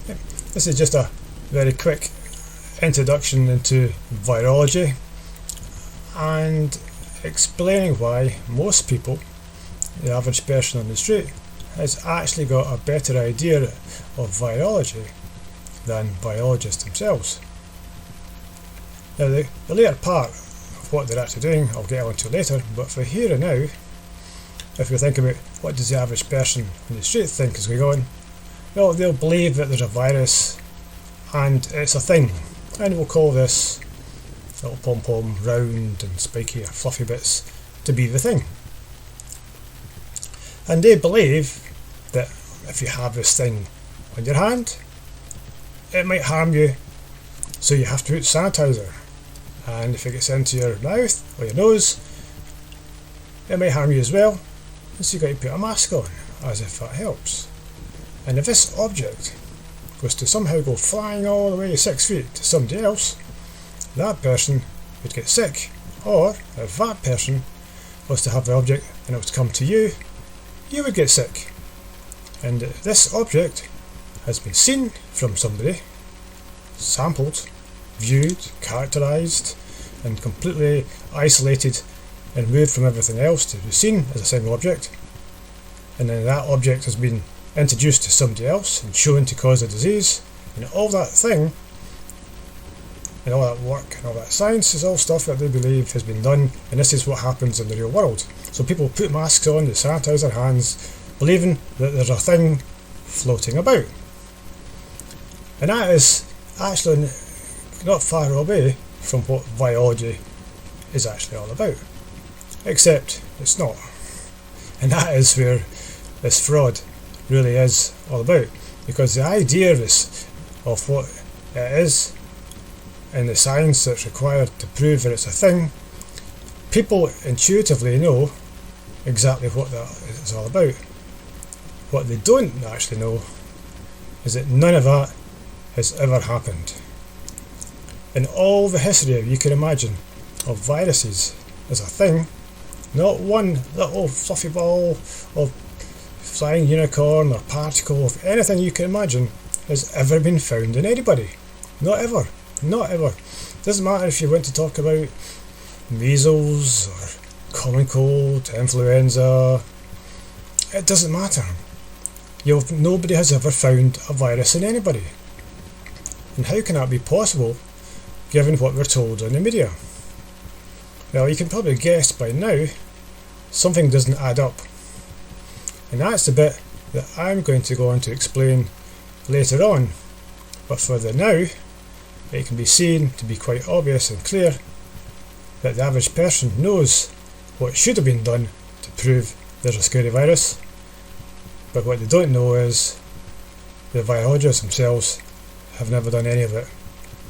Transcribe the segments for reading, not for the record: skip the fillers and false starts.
This is just a very quick introduction into virology and explaining why most people, the average person on the street, has actually got a better idea of virology than biologists themselves. Now the later part of what they're actually doing I'll get onto later, but for here and now, if we think about what does the average person on the street think is going on, well, they'll believe that there's a virus and it's a thing, and we'll call this little pom-pom round and spiky or fluffy bits to be the thing. And they believe that if you have this thing on your hand, it might harm you, so you have to put sanitizer, and if it gets into your mouth or your nose, it might harm you as well, so you've got to put a mask on, as if that helps. And if this object was to somehow go flying all the way 6 feet to somebody else, that person would get sick. Or if that person was to have the object and it was to come to you, you would get sick. And this object has been seen from somebody, sampled, viewed, characterised, and completely isolated and moved from everything else to be seen as a single object. And then that object has been introduced to somebody else and shown to cause a disease, and all that thing and all that work and all that science is all stuff that they believe has been done, and this is what happens in the real world. So people put masks on, they sanitize their hands, believing that there's a thing floating about. And that is actually not far away from what virology is actually all about, except it's not. And that is where this fraud really is all about, because the idea of what it is and the science that's required to prove that it's a thing, people intuitively know exactly what that is all about. What they don't actually know is that none of that has ever happened. In all the history you can imagine of viruses as a thing, not one little fluffy ball of flying unicorn or particle of anything you can imagine has ever been found in anybody. Not ever. Not ever. Doesn't matter if you want to talk about measles or common cold, influenza. It doesn't matter. Nobody has ever found a virus in anybody. And how can that be possible given what we're told in the media? Well, you can probably guess by now something doesn't add up. And that's the bit that I'm going to go on to explain later on. But for the now, it can be seen to be quite obvious and clear that the average person knows what should have been done to prove there's a scary virus. But what they don't know is the virologists themselves have never done any of it.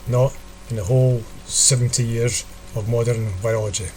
Not in the whole 70 years of modern virology.